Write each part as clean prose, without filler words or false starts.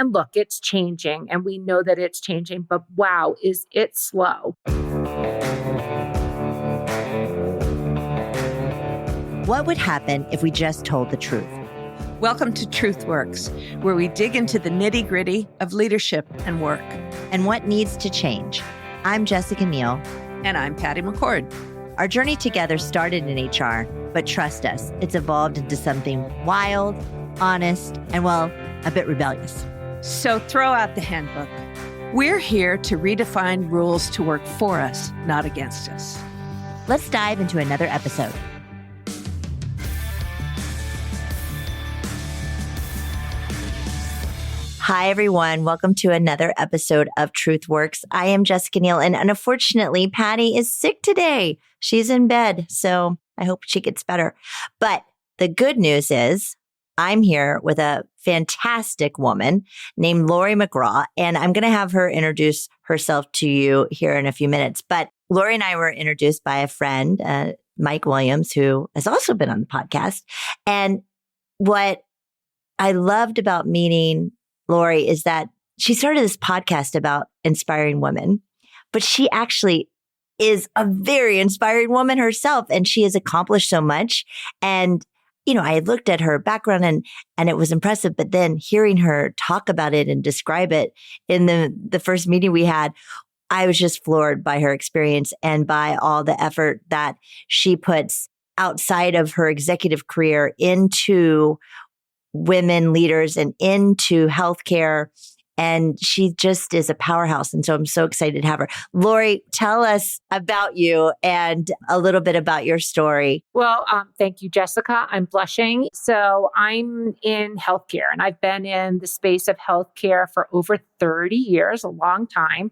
And look, it's changing and we know that it's changing, but wow, is it slow. What would happen if we just told the truth? Welcome to TruthWorks, where we dig into the nitty-gritty of leadership and work. And what needs to change. I'm Jessica Neal. And I'm Patty McCord. Our journey together started in HR, but trust us, it's evolved into something wild, honest, and well, a bit rebellious. So throw out the handbook. We're here to redefine rules to work for us, not against us. Let's dive into another episode. Hi, everyone. Welcome to another episode of TruthWorks. I am Jessica Neal, and unfortunately, Patty is sick today. She's in bed, so I hope she gets better. But the good news is I'm here with a fantastic woman named Laurie McGraw, and I'm going to have her introduce herself to you here in a few minutes. But Laurie and I were introduced by a friend, Mike Williams, who has also been on the podcast. And what I loved about meeting Laurie is that she started this podcast about inspiring women, but she actually is a very inspiring woman herself, and she has accomplished so much. And, you know, I had looked at her background and it was impressive, but then hearing her talk about it and describe it in the first meeting we had, I was just floored by her experience and by all the effort that she puts outside of her executive career into women leaders and into healthcare. And she just is a powerhouse. And so I'm so excited to have her. Laurie, tell us about you and a little bit about your story. Well, thank you, Jessica. I'm blushing. So I'm in healthcare, and I've been in the space of healthcare for over 30 years, a long time.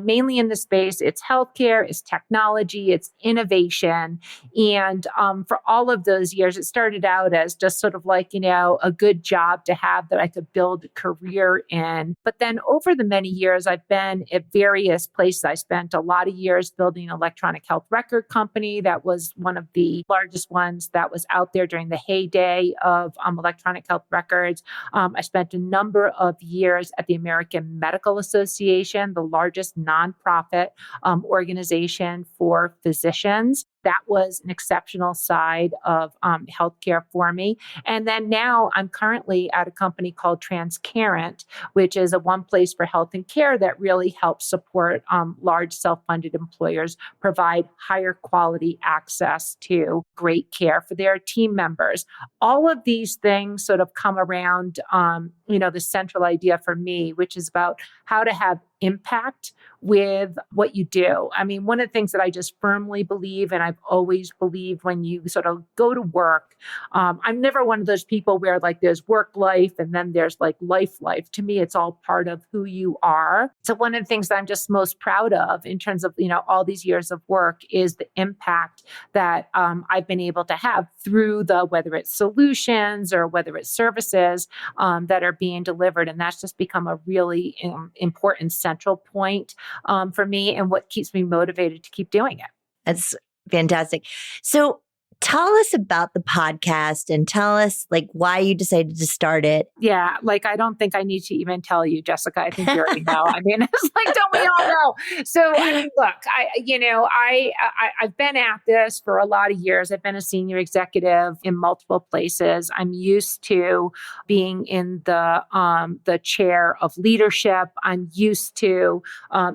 Mainly in the space, it's healthcare, it's technology, it's innovation. And for all of those years, it started out as just sort of like, you know, a good job to have that I could build a career in. But then over the many years, I've been at various places. I spent a lot of years building an electronic health record company that was one of the largest ones that was out there during the heyday of electronic health records. I spent a number of years at the American Medical Association, the largest nonprofit organization for physicians. That was an exceptional side of healthcare for me. And then now I'm currently at a company called Transcarent, which is a one place for health and care that really helps support large self-funded employers provide higher quality access to great care for their team members. All of these things sort of come around, the central idea for me, which is about how to have impact with what you do. I mean, one of the things that I just firmly believe, and I've always believed when you sort of go to work, I'm never one of those people where like there's work life and then there's like life. To me, it's all part of who you are. So one of the things that I'm just most proud of in terms of, all these years of work is the impact that I've been able to have through whether it's solutions or whether it's services that are being delivered. And that's just become a really important central point for me and what keeps me motivated to keep doing it. That's fantastic. So tell us about the podcast and tell us like why you decided to start it. Yeah, like I don't think I need to even tell you, Jessica. I think you already know. I mean, it's like, don't we all know? So I mean, look, I've been at this for a lot of years. I've been a senior executive in multiple places. I'm used to being in the chair of leadership. I'm used to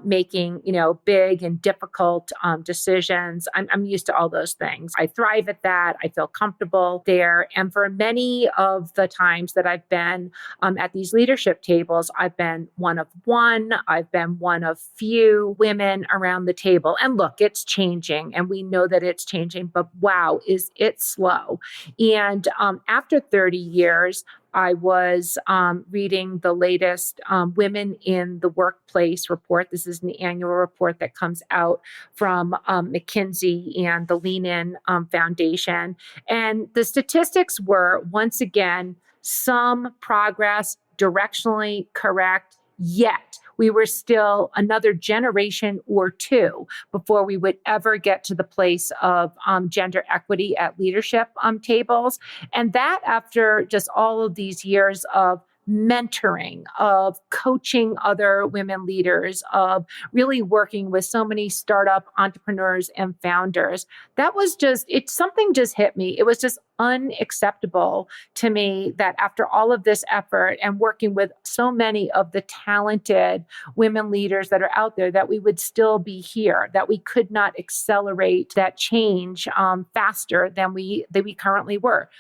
making big and difficult decisions. I'm used to all those things. I thrive at that. I feel comfortable there. And for many of the times that I've been at these leadership tables, I've been one of one. I've been one of few women around the table. And look, it's changing. And we know that it's changing. But wow, is it slow. And after 30 years, I was reading the latest Women in the Workplace report. This is an annual report that comes out from McKinsey and the Lean In Foundation. And the statistics were, once again, some progress, directionally correct, yet we were still another generation or two before we would ever get to the place of gender equity at leadership tables. And that after just all of these years of mentoring, of coaching other women leaders, of really working with so many startup entrepreneurs and founders. That was just, something just hit me. It was just unacceptable to me that after all of this effort and working with so many of the talented women leaders that are out there, that we would still be here, that we could not accelerate that change faster than we currently were.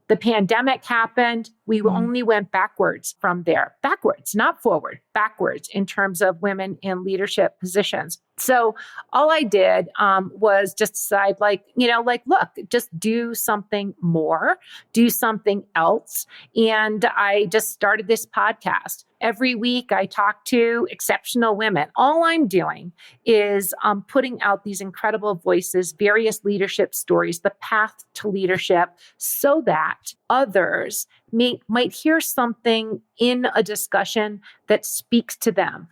The pandemic happened. We only went backwards from there, backwards, not forward, backwards in terms of women in leadership positions. So all I did was just decide, look, just do something more, do something else. And I just started this podcast. Every week I talk to exceptional women. All I'm doing is putting out these incredible voices, various leadership stories, the path to leadership, so that others might hear something in a discussion that speaks to them.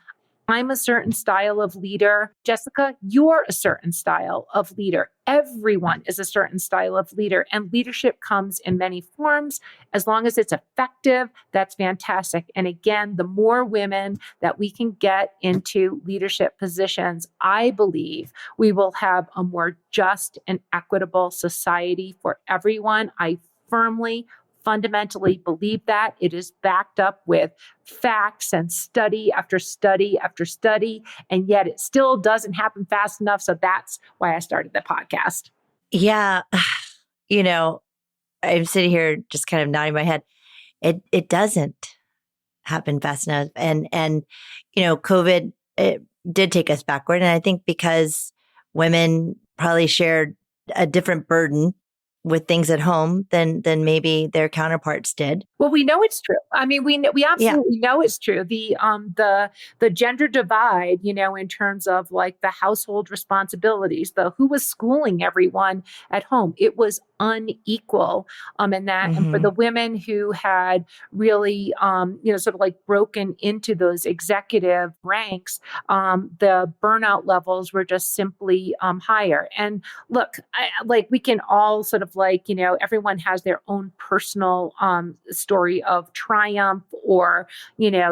I'm a certain style of leader. Jessica, you're a certain style of leader. Everyone is a certain style of leader, and leadership comes in many forms. As long as it's effective, that's fantastic. And again, the more women that we can get into leadership positions, I believe we will have a more just and equitable society for everyone. I firmly, fundamentally believe that. It is backed up with facts and study after study after study, and yet it still doesn't happen fast enough. So that's why I started the podcast. Yeah. You know, I'm sitting here just kind of nodding my head. It doesn't happen fast enough. And COVID, it did take us backward. And I think because women probably shared a different burden with things at home than maybe their counterparts did. Well, we know it's true. I mean, we absolutely know it's true. The gender divide, in terms of like the household responsibilities, the who was schooling everyone at home, it was unequal. And for the women who had really, sort of like broken into those executive ranks, the burnout levels were just simply higher. And look, we can all sort of everyone has their own personal story of triumph or,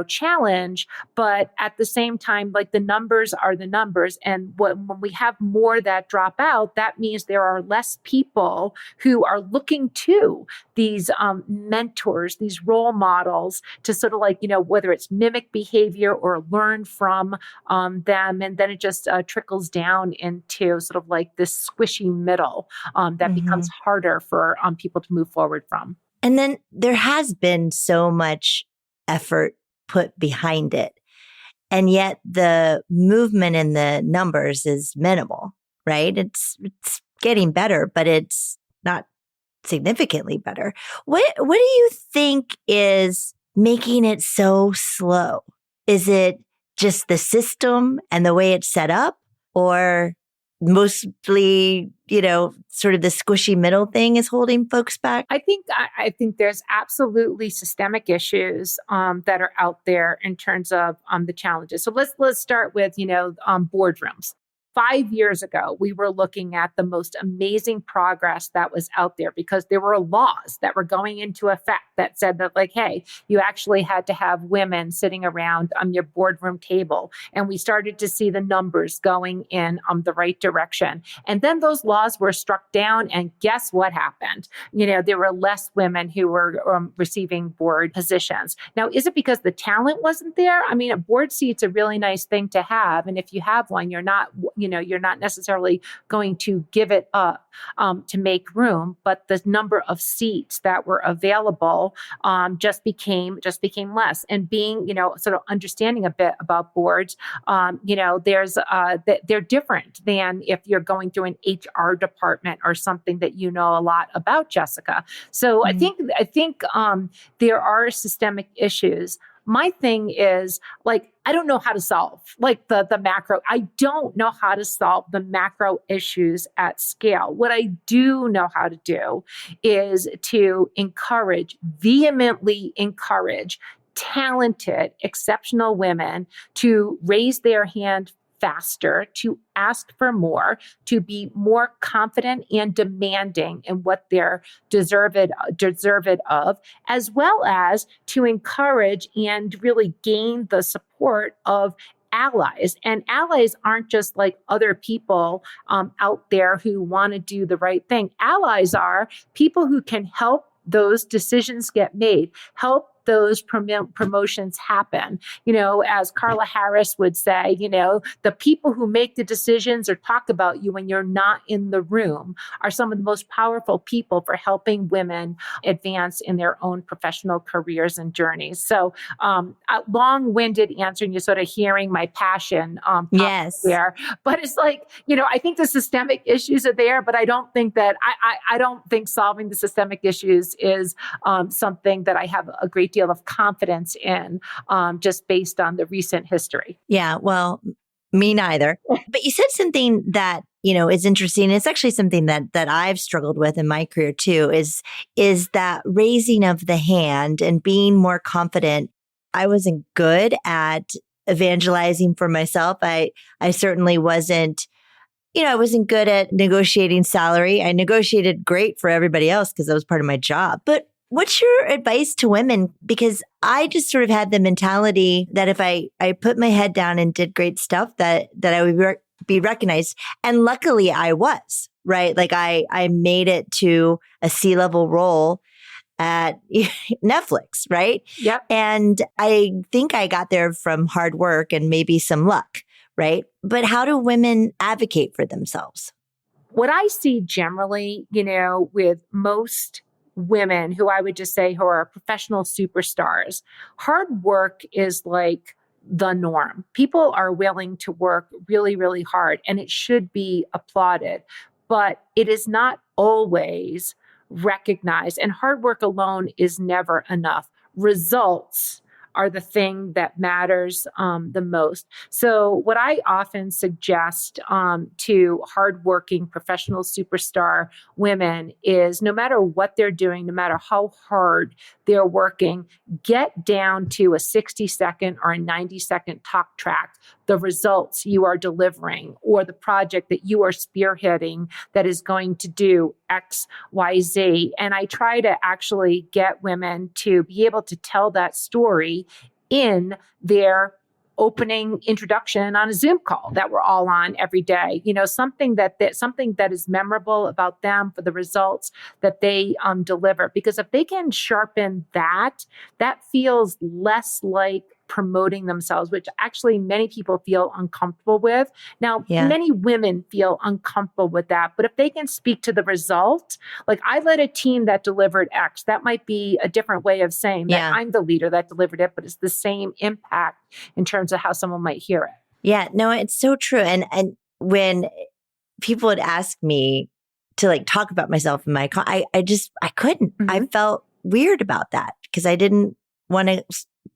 challenge. But at the same time, like, the numbers are the numbers. And when we have more that drop out, that means there are less people who are looking to these mentors, these role models, to sort of whether it's mimic behavior or learn from them. And then it just trickles down into sort of like this squishy middle that becomes harder for people to move forward from. And then there has been so much effort put behind it. And yet the movement in the numbers is minimal, right? It's getting better, but it's not significantly better. What do you think is making it so slow? Is it just the system and the way it's set up, or mostly, sort of the squishy middle thing is holding folks back? I think there's absolutely systemic issues that are out there in terms of the challenges. So let's start with boardrooms. 5 years ago, we were looking at the most amazing progress that was out there, because there were laws that were going into effect that said that, hey, you actually had to have women sitting around your boardroom table. And we started to see the numbers going in the right direction. And then those laws were struck down. And guess what happened? There were less women who were receiving board positions. Now, is it because the talent wasn't there? I mean, a board seat's a really nice thing to have. And if you have one, you're not necessarily going to give it up to make room, but the number of seats that were available just became less. And being, sort of understanding a bit about boards, they're different than if you're going through an HR department or something that a lot about, Jessica. So I think there are systemic issues. My thing is, I don't know how to solve the macro. I don't know how to solve the macro issues at scale. What I do know how to do is to vehemently encourage talented, exceptional women to raise their hand faster, to ask for more, to be more confident and demanding in what they're deserved of, as well as to encourage and really gain the support of allies. And allies aren't just like other people out there who want to do the right thing. Allies are people who can help those decisions get made, help those promotions happen. As Carla Harris would say, the people who make the decisions or talk about you when you're not in the room are some of the most powerful people for helping women advance in their own professional careers and journeys. So a long-winded answer, and you're sort of hearing my passion Yes. there. But it's like, I think the systemic issues are there, but I don't think that I don't think solving the systemic issues is something that I have a great deal of confidence in, just based on the recent history. Yeah, well, me neither. But you said something that, is interesting. It's actually something that I've struggled with in my career too, is that raising of the hand and being more confident. I wasn't good at evangelizing for myself. I certainly wasn't, I wasn't good at negotiating salary. I negotiated great for everybody else because that was part of my job. But what's your advice to women? Because I just sort of had the mentality that if I put my head down and did great stuff, that I would be recognized. And luckily I was, right? Like I made it to a C-level role at Netflix, right? Yep. And I think I got there from hard work and maybe some luck, right? But how do women advocate for themselves? What I see generally, with most women who I would just say who are professional superstars, hard work is like the norm. People are willing to work really, really hard, and it should be applauded, but it is not always recognized, and hard work alone is never enough. Results are the thing that matters the most. So what I often suggest to hardworking professional superstar women is no matter what they're doing, no matter how hard they're working, get down to a 60-second or a 90-second talk track the results you are delivering or the project that you are spearheading that is going to do X, Y, Z. And I try to actually get women to be able to tell that story in their opening introduction on a Zoom call that we're all on every day. Something that is memorable about them for the results that they deliver. Because if they can sharpen that feels less like promoting themselves, which actually many people feel uncomfortable with. Now, many women feel uncomfortable with that, but if they can speak to the result, like I led a team that delivered X, that might be a different way of saying that I'm the leader that delivered it, but it's the same impact in terms of how someone might hear it. Yeah, no, it's so true. And when people would ask me to like talk about myself in my, I couldn't. Mm-hmm. I felt weird about that because I didn't want to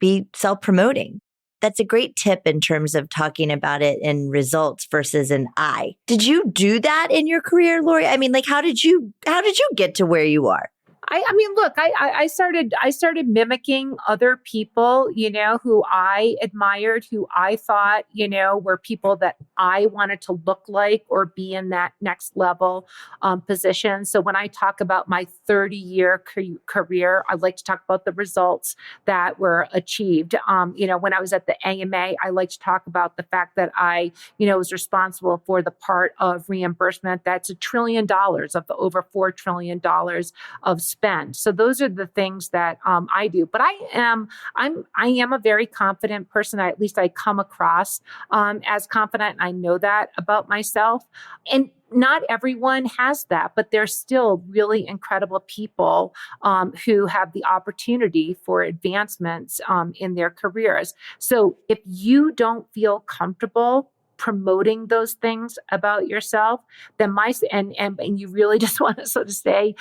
be self-promoting. That's a great tip in terms of talking about it in results versus an I. Did you do that in your career, Laurie? I mean, like, how did you get to where you are? I mean, look, I started mimicking other people, who I admired, who I thought, were people that I wanted to look like or be in that next level position. So when I talk about my 30-year career, I like to talk about the results that were achieved. When I was at the AMA, I like to talk about the fact that I, was responsible for the part of reimbursement that's $1 trillion of the over $4 trillion of spend. So those are the things that I do. But I am a very confident person. At least I come across as confident. I know that about myself. And not everyone has that, but there's still really incredible people who have the opportunity for advancements in their careers. So if you don't feel comfortable promoting those things about yourself, then and you really just want to sort of stay,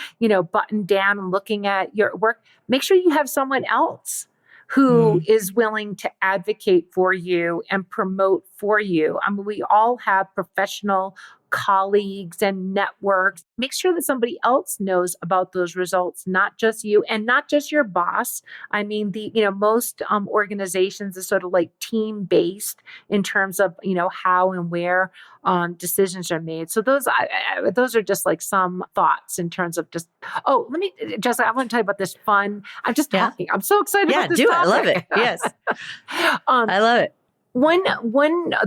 buttoned down and looking at your work, make sure you have someone else who is willing to advocate for you and promote for you. I mean, we all have professional colleagues and networks. Make sure that somebody else knows about those results, not just you and not just your boss. I mean, most organizations are sort of like team based in terms of, how and where decisions are made. So those are just like some thoughts in terms of just, Jessica, I want to tell you about this fun. I'm just talking. I'm so excited about this topic. I love it. Yes. I love it. One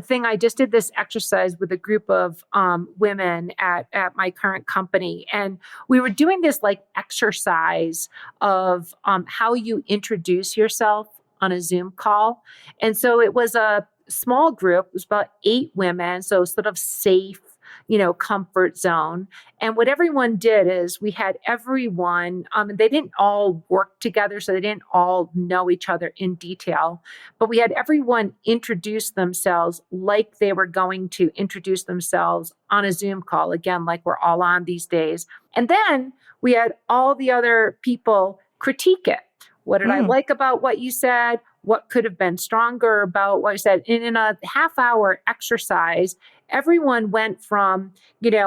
thing, I just did this exercise with a group of women at my current company, and we were doing this like exercise of how you introduce yourself on a Zoom call. And so it was a small group, it was about 8 women, so sort of safe, comfort zone. And what everyone did is we had everyone, they didn't all work together, so they didn't all know each other in detail, but we had everyone introduce themselves like they were going to introduce themselves on a Zoom call, again, like we're all on these days. And then we had all the other people critique it. What did I like about what you said? What could have been stronger about what you said? And in a half-hour exercise, everyone went from,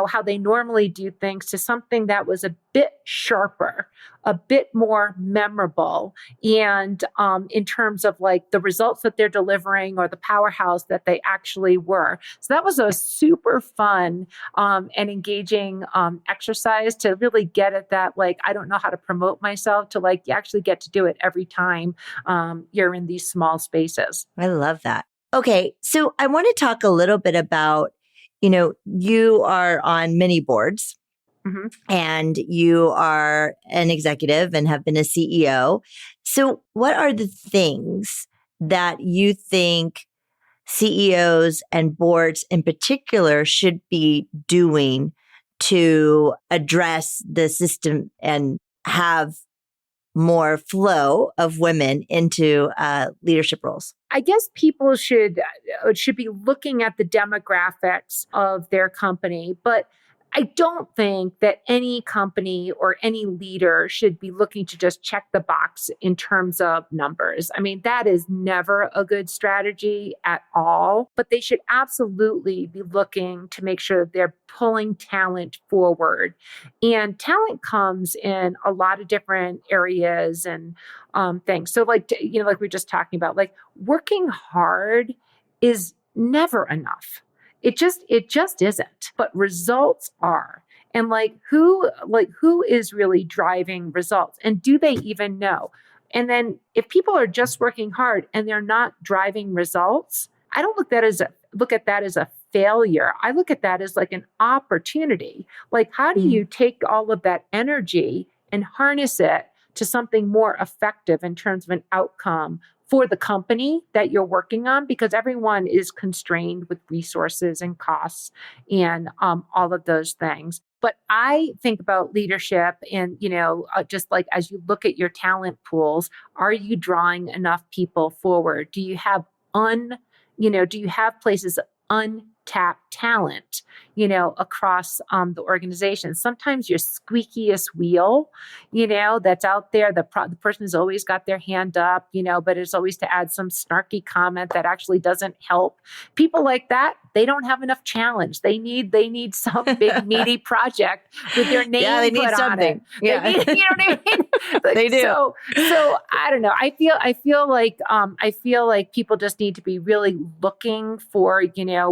how they normally do things to something that was a bit sharper, a bit more memorable. And in terms of like the results that they're delivering or the powerhouse that they actually were. So that was a super fun and engaging exercise to really get at that. Like, I don't know how to promote myself, to like, you actually get to do it every time you're in these small spaces. I love that. Okay. So I want to talk a little bit about, you are on many boards and you are an executive and have been a CEO. So what are the things that you think CEOs and boards in particular should be doing to address the system and have more flow of women into leadership roles? I guess people should be looking at the demographics of their company, but I don't think that any company or any leader should be looking to just check the box in terms of numbers. I mean, that is never a good strategy at all, but they should absolutely be looking to make sure that they're pulling talent forward. And talent comes in a lot of different areas and things. So like we were just talking about, like working hard is never enough. It just isn't, but results are. And who is really driving results, and do they even know? And then if people are just working hard and they're not driving results, I don't look at that as a failure. I look at that as like an opportunity. Like, how do you take all of that energy and harness it to something more effective in terms of an outcome for the company that you're working on? Because everyone is constrained with resources and costs and all of those things. But I think about leadership and, just like as you look at your talent pools, are you drawing enough people forward? Do you have places of untapped talent, across the organization? Sometimes your squeakiest wheel, that's out there, the person has always got their hand up, but it's always to add some snarky comment that actually doesn't help. People like that, they don't have enough challenge. They need some big meaty project with their name they need put something. on it. Yeah. You know what I mean? They do. So I don't know. I feel like people just need to be really looking for,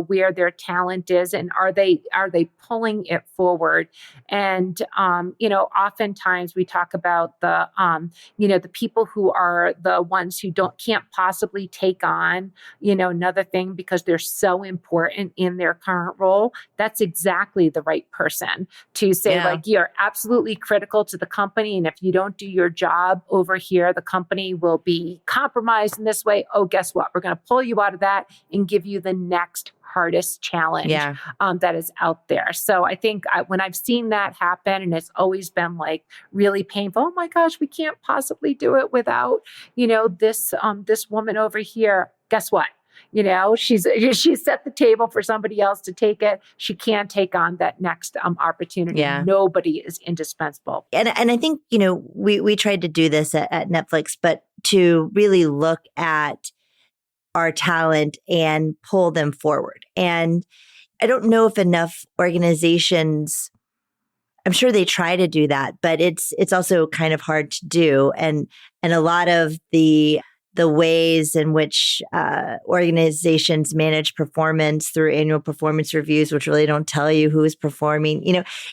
where their talent is and are they pulling it forward? And oftentimes we talk about the people who are the ones who can't possibly take on, another thing because they're so important in their current role. That's exactly the right person to say, you're absolutely critical to the company. And if you don't do your job over here, the company will be compromised in this way. Oh, guess what? We're going to pull you out of that and give you the next hardest challenge that is out there. So I think when I've seen that happen, and it's always been like really painful, oh my gosh, we can't possibly do it without, this woman over here. Guess what? She's set the table for somebody else to take it. She can't take on that next opportunity. Yeah. Nobody is indispensable. And I think, we tried to do this at Netflix, but to really look at our talent and pull them forward. And, I don't know if enough organizations, I'm sure they try to do that, but it's also kind of hard to do. And a lot of the ways in which organizations manage performance through annual performance reviews, which really don't tell you who is performing,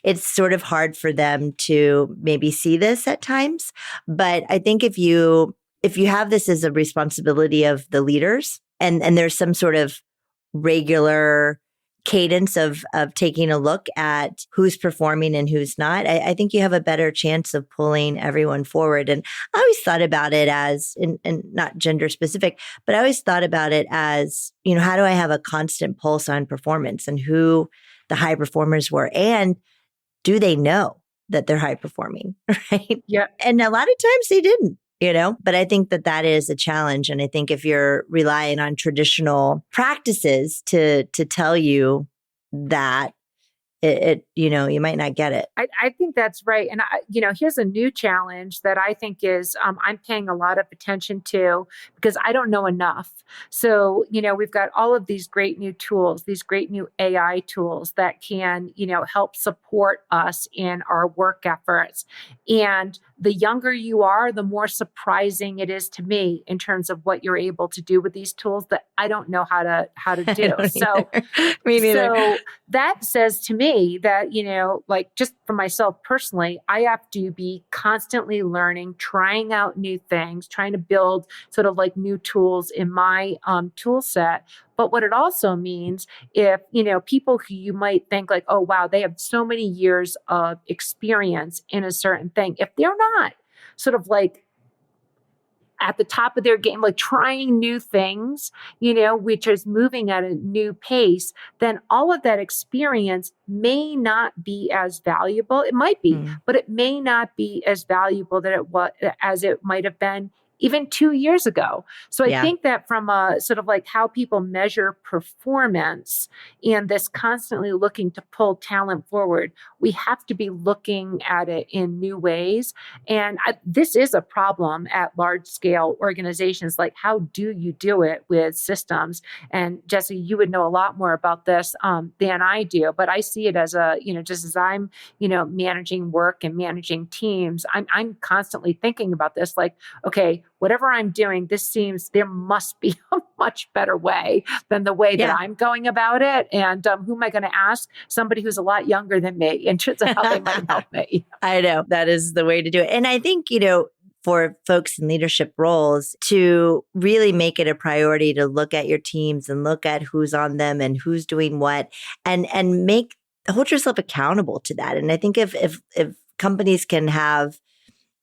it's sort of hard for them to maybe see this at times. But I think if you have this as a responsibility of the leaders, and there's some sort of regular cadence of taking a look at who's performing and who's not, I think you have a better chance of pulling everyone forward. And I always thought about it as, and not gender specific, but I always thought about it as, how do I have a constant pulse on performance and who the high performers were? And do they know that they're high performing? Right. Yeah. And a lot of times they didn't. But I think that is a challenge. And I think if you're relying on traditional practices to tell you that, you might not get it. I think that's right. And, here's a new challenge that I think is I'm paying a lot of attention to because I don't know enough. So, we've got all of these great new tools, these great new AI tools that can, help support us in our work efforts. And the younger you are, the more surprising it is to me in terms of what you're able to do with these tools that I don't know how to do. So, me neither. So that says to me that, like just for myself personally, I have to be constantly learning, trying out new things, trying to build sort of like new tools in my tool set. But what it also means, if, people who you might think like, oh, wow, they have so many years of experience in a certain thing, if they're not sort of like at the top of their game, like trying new things, which is moving at a new pace, then all of that experience may not be as valuable. It might be, but it may not be as valuable as it might have been even 2 years ago. So I think that from a sort of like how people measure performance and this constantly looking to pull talent forward, we have to be looking at it in new ways. And this is a problem at large scale organizations. Like, how do you do it with systems? And Jesse, you would know a lot more about this than I do, but I see it as just as I'm, managing work and managing teams, I'm constantly thinking about this, like, okay, whatever I'm doing, there must be a much better way than the way that I'm going about it. And who am I going to ask? Somebody who's a lot younger than me in terms of how they might help me. I know that is the way to do it. And I think, for folks in leadership roles to really make it a priority to look at your teams and look at who's on them and who's doing what and hold yourself accountable to that. And I think if companies can have,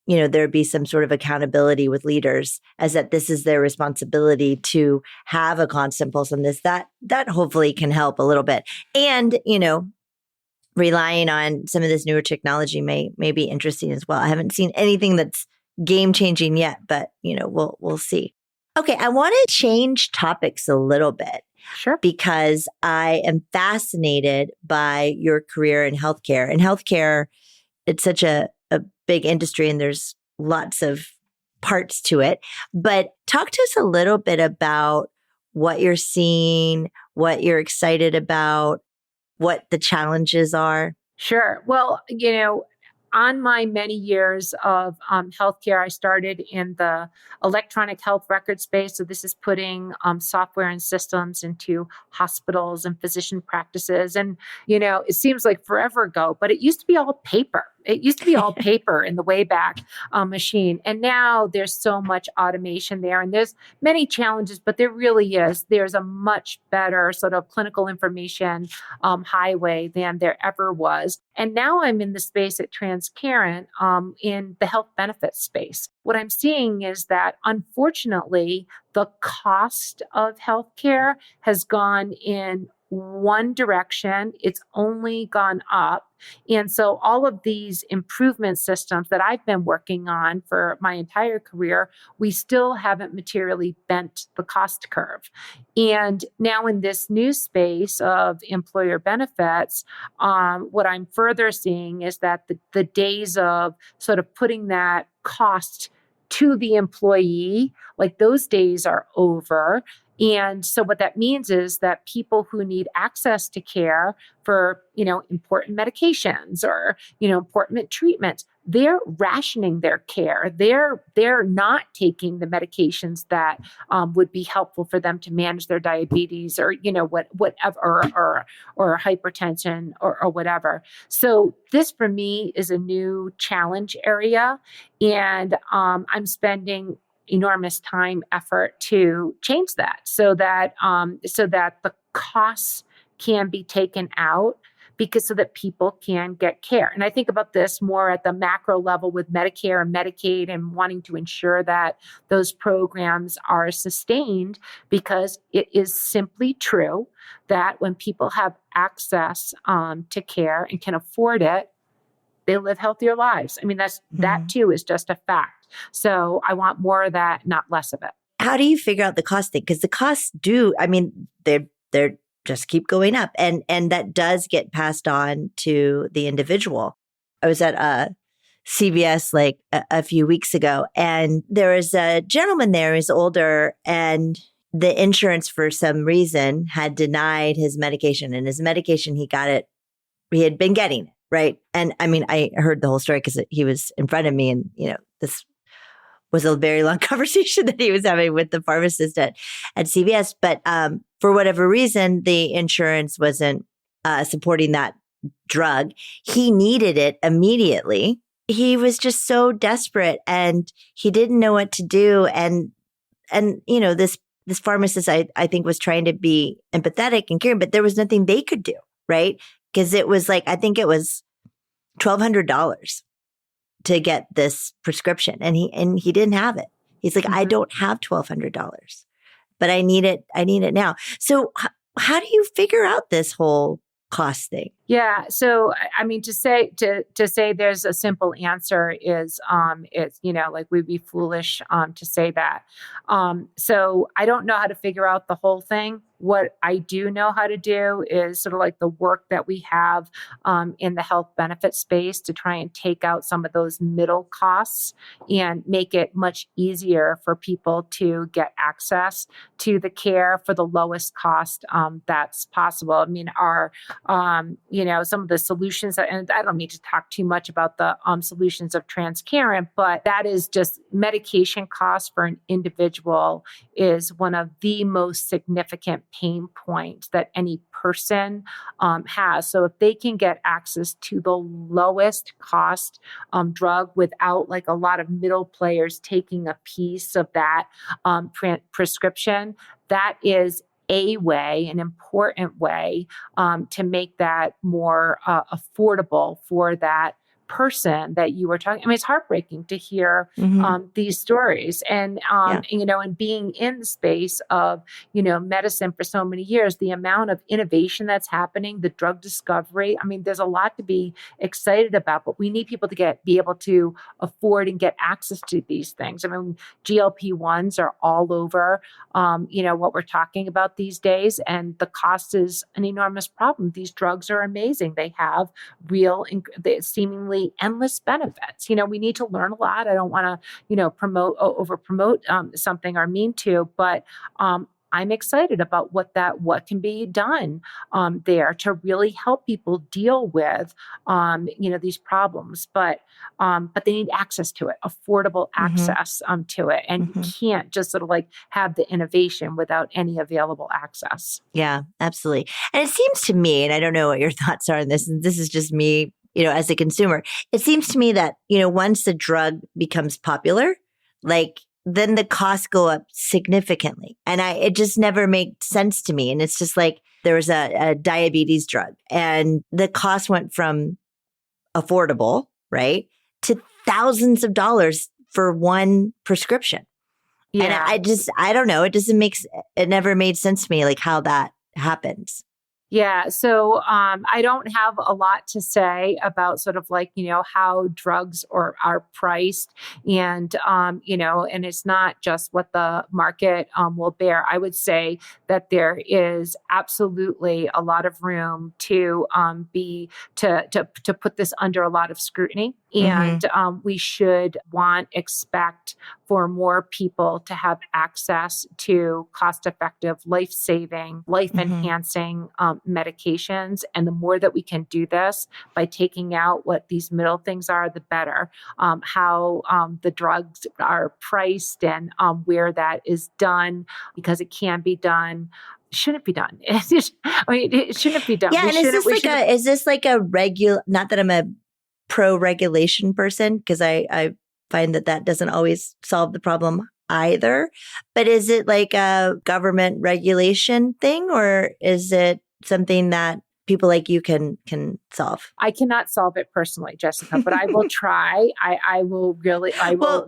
there be some sort of accountability with leaders as that this is their responsibility to have a constant pulse on this, that hopefully can help a little bit. And, relying on some of this newer technology may be interesting as well. I haven't seen anything that's game changing yet, but, we'll see. Okay. I want to change topics a little bit. Sure. Because I am fascinated by your career in healthcare. And healthcare, it's such a big industry and there's lots of parts to it. But talk to us a little bit about what you're seeing, what you're excited about, what the challenges are. Sure. Well, on my many years of healthcare, I started in the electronic health record space. So this is putting software and systems into hospitals and physician practices. And, it seems like forever ago, but it used to be all paper. It used to be all paper in the Wayback Machine. And now there's so much automation there. And there's many challenges, but there really is. There's a much better sort of clinical information highway than there ever was. And now I'm in the space at Transparent in the health benefits space. What I'm seeing is that, unfortunately, the cost of healthcare has gone in one direction. It's only gone up. And so all of these improvement systems that I've been working on for my entire career, we still haven't materially bent the cost curve. And now in this new space of employer benefits, what I'm further seeing is that the days of sort of putting that cost to the employee, like those days are over. And so what that means is that people who need access to care for, important medications or, important treatments, they're rationing their care. They're not taking the medications that would be helpful for them to manage their diabetes or, whatever, or hypertension or whatever. So this for me is a new challenge area. And I'm spending enormous time, effort to change that so that the costs can be taken out because so that people can get care. And I think about this more at the macro level with Medicare and Medicaid and wanting to ensure that those programs are sustained, because it is simply true that when people have access to care and can afford it, they live healthier lives. I mean, that too is just a fact. So I want more of that, not less of it. How do you figure out the cost thing? Because the costs they're just keep going up, and that does get passed on to the individual. I was at CVS like a few weeks ago, and there was a gentleman there who's older, and the insurance for some reason had denied his medication, and his medication he had been getting it. Right. And I mean, I heard the whole story because he was in front of me, and, this was a very long conversation that he was having with the pharmacist at CVS. But for whatever reason, the insurance wasn't supporting that drug. He needed it immediately. He was just so desperate, and he didn't know what to do. And this pharmacist, I think, was trying to be empathetic and caring, but there was nothing they could do. Right. Because it was like, I think it was $1,200 to get this prescription, and he didn't have it. He's like, I don't have $1,200, but I need it. I need it now. So how do you figure out this whole cost thing? Yeah. So, I mean, to say there's a simple answer is, like we'd be foolish to say that. So I don't know how to figure out the whole thing. What I do know how to do is sort of like the work that we have in the health benefit space to try and take out some of those middle costs and make it much easier for people to get access to the care for the lowest cost that's possible. I mean, some of the solutions, and I don't need to talk too much about the solutions of Transcarent, but that is just medication costs for an individual is one of the most significant pain points that any person has. So if they can get access to the lowest cost drug without like a lot of middle players taking a piece of that prescription, that is an important way to make that more affordable for that person that you were talking. I mean, it's heartbreaking to hear these stories, and and being in the space of medicine for so many years, the amount of innovation that's happening, the drug discovery. I mean, there's a lot to be excited about, but we need people to be able to afford and get access to these things. I mean, GLP-1s are all over, what we're talking about these days, and the cost is an enormous problem. These drugs are amazing. They have seemingly endless benefits. We need to learn a lot. I don't want to, over promote something or mean to, but I'm excited about what can be done there to really help people deal with, these problems. But they need access to it, affordable access to it, and you can't just sort of like have the innovation without any available access. Yeah, absolutely. And it seems to me, and I don't know what your thoughts are on this, and this is just me, as a consumer, it seems to me that, once the drug becomes popular, then the costs go up significantly. And it just never made sense to me. And it's just like there was a diabetes drug, and the cost went from affordable, right, to thousands of dollars for one prescription. Yeah. And I don't know. It never made sense to me, like how that happens. Yeah. So I don't have a lot to say about sort of like, how drugs are priced, and, and it's not just what the market will bear. I would say that there is absolutely a lot of room to put this under a lot of scrutiny. And we should expect for more people to have access to cost-effective, life-saving, life-enhancing medications. And the more that we can do this by taking out what these middle things are, the better. How the drugs are priced and where that is done, because it can be done. Shouldn't be done. It shouldn't be done. Yeah, and is this like a regular? Not that I'm a pro-regulation person, because I find that doesn't always solve the problem either. But is it like a government regulation thing, or is it something that people like you can solve? I cannot solve it personally, Jessica, but I will try. I will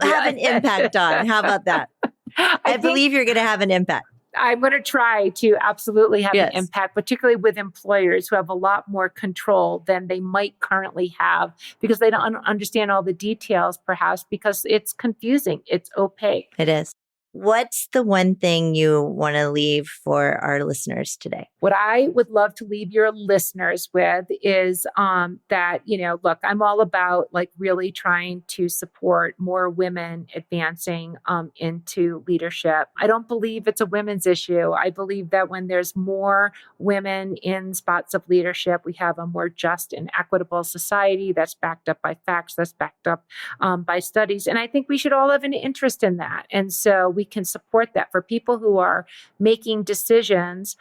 have an impact on. How about that? I believe you're going to have an impact. I'm going to try to absolutely have an impact, particularly with employers who have a lot more control than they might currently have, because they don't understand all the details, perhaps because it's confusing. It's opaque. It is. What's the one thing you want to leave for our listeners today? What I would love to leave your listeners with is that, look, I'm all about really trying to support more women advancing into leadership. I don't believe it's a women's issue. I believe that when there's more women in spots of leadership, we have a more just and equitable society that's backed up by facts, that's backed up by studies. And I think we should all have an interest in that. And so we can support that. For people who are making decisions,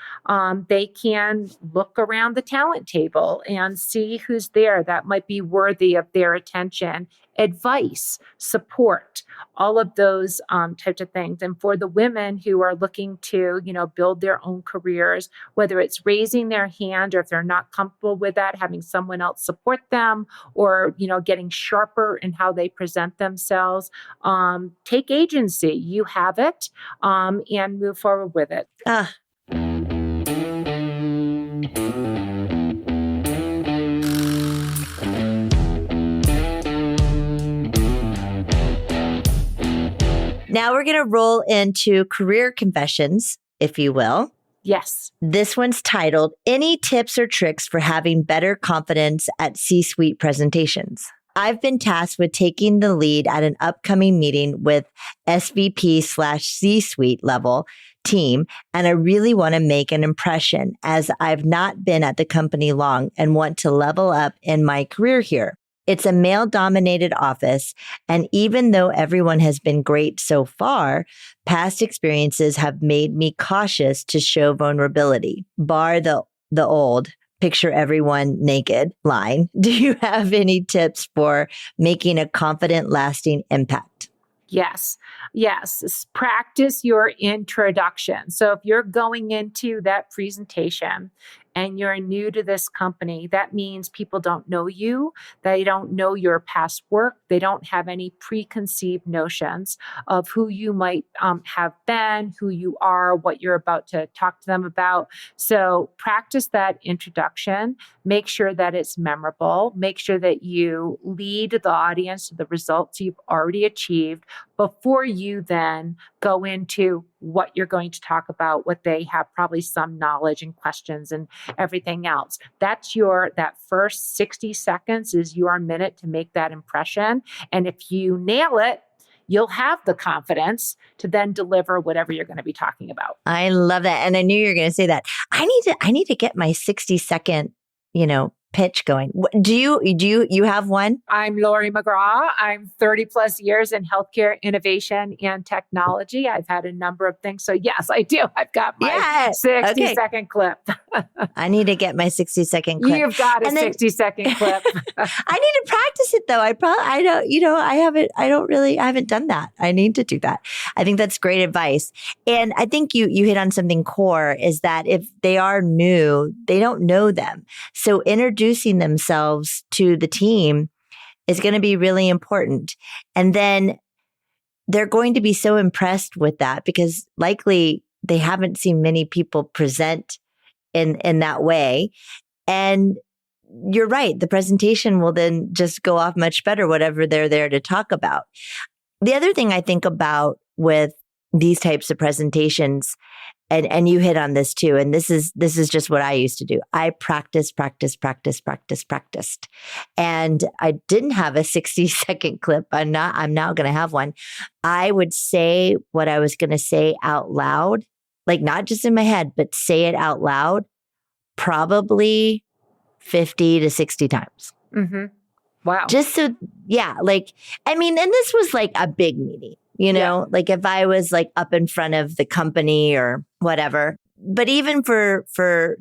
they can look around the talent table and see who's there that might be worthy of their attention, advice, support, all of those types of things. And for the women who are looking to, build their own careers, whether it's raising their hand or if they're not comfortable with that, having someone else support them, or, getting sharper in how they present themselves, take agency. You have it, and move forward with it. Now we're going to roll into career confessions, if you will. Yes. This one's titled, Any Tips or Tricks for Having Better Confidence at C-Suite Presentations? I've been tasked with taking the lead at an upcoming meeting with SVP/C-Suite level team, and I really want to make an impression, as I've not been at the company long and want to level up in my career here. It's a male-dominated office, and even though everyone has been great so far, past experiences have made me cautious to show vulnerability. Bar the old "picture everyone naked" line. Do you have any tips for making a confident, lasting impact? Yes. Practice your introduction. So if you're going into that presentation and you're new to this company, that means people don't know you. They don't know your past work. They don't have any preconceived notions of who you might have been, who you are, what you're about to talk to them about. So practice that introduction. Make sure that it's memorable. Make sure that you lead the audience to the results you've already achieved before you then go into what you're going to talk about, what they have probably some knowledge and questions and everything else. That first 60 seconds is your minute to make that impression. And if you nail it, you'll have the confidence to then deliver whatever you're going to be talking about. I love that. And I knew you were going to say that. I need to get my 60-second, pitch going. Do you have one? I'm Laurie McGraw. I'm 30 plus years in healthcare innovation and technology. I've had a number of things. So yes, I do. I've got my 60-second clip. I need to get my 60-second clip. You've got a 60-second clip. I need to practice it though. I haven't done that. I need to do that. I think that's great advice. And I think you hit on something core, is that if they are new, they don't know them. So introducing themselves to the team is going to be really important. And then they're going to be so impressed with that, because likely they haven't seen many people present in that way. And you're right. The presentation will then just go off much better, whatever they're there to talk about. The other thing I think about with these types of presentations, and you hit on this too. And this is just what I used to do. I practiced. And I didn't have a 60-second clip. I'm now going to have one. I would say what I was going to say out loud, like not just in my head, but say it out loud, probably 50 to 60 times. Mm-hmm. Wow. Just so, yeah, like, I mean, and this was like a big meeting, like if I was like up in front of the company or whatever, but even for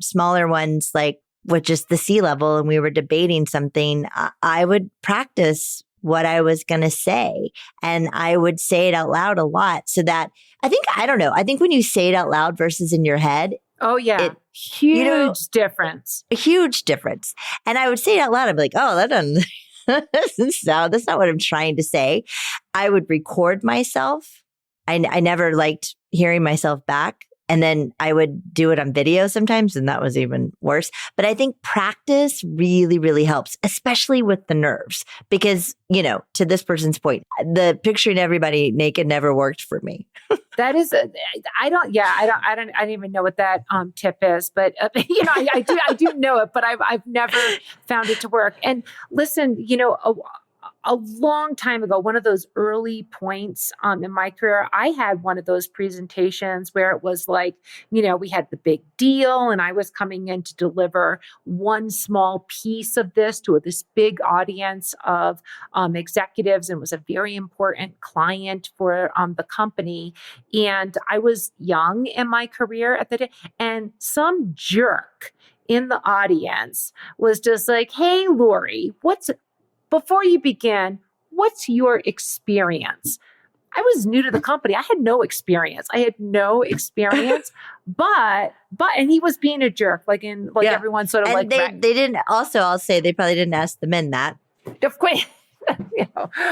smaller ones, like with just the C-level and we were debating something, I would practice what I was going to say. And I would say it out loud a lot so that I think when you say it out loud versus in your head. Oh, yeah. Huge difference. A huge difference. And I would say it out loud. I'd be like, oh, that doesn't sound, that's not what I'm trying to say. I would record myself. I never liked hearing myself back. And then I would do it on video sometimes, and that was even worse. But I think practice really, really helps, especially with the nerves, because, to this person's point, the picturing everybody naked never worked for me. That is, I don't even know what that tip is, but I do know it, but I've never found it to work. And listen, a long time ago, one of those early points in my career, I had one of those presentations where it was like, we had the big deal and I was coming in to deliver one small piece of this to this big audience of executives, and was a very important client for the company. And I was young in my career at the day, and some jerk in the audience was just like, "Hey, Laurie, before you begin, what's your experience?" I was new to the company. I had no experience. But and he was being a jerk, everyone sort of and they didn't. Also, I'll say they probably didn't ask the men that. Of course.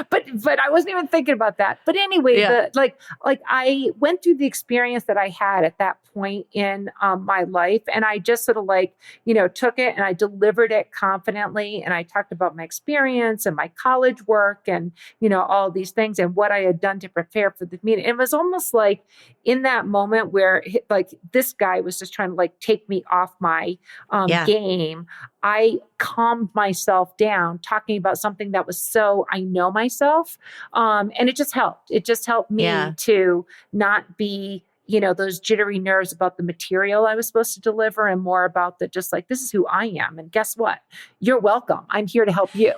But I wasn't even thinking about that. But anyway, I went through the experience that I had at that point in my life, and I just sort of took it and I delivered it confidently, and I talked about my experience and my college work and all these things and what I had done to prepare for the meeting. It was almost like in that moment where this guy was just trying to take me off my game. I calmed myself down talking about something that was so I know myself. And it just helped. It just helped me to not be, those jittery nerves about the material I was supposed to deliver, and more about this is who I am. And guess what? You're welcome. I'm here to help you.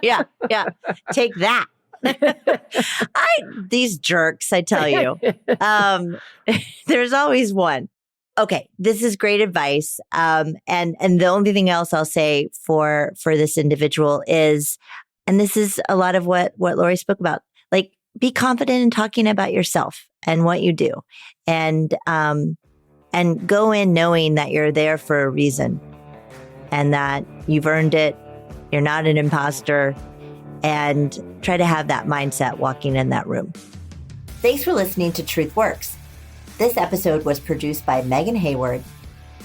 Yeah. Take that. These jerks, I tell you. There's always one. Okay, this is great advice. And the only thing else I'll say for this individual is, and this is a lot of what Laurie spoke about, be confident in talking about yourself and what you do, and go in knowing that you're there for a reason and that you've earned it. You're not an imposter, and try to have that mindset walking in that room. Thanks for listening to Truth Works. This episode was produced by Megan Hayward.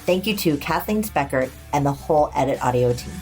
Thank you to Kathleen Speckert and the whole Edit Audio team.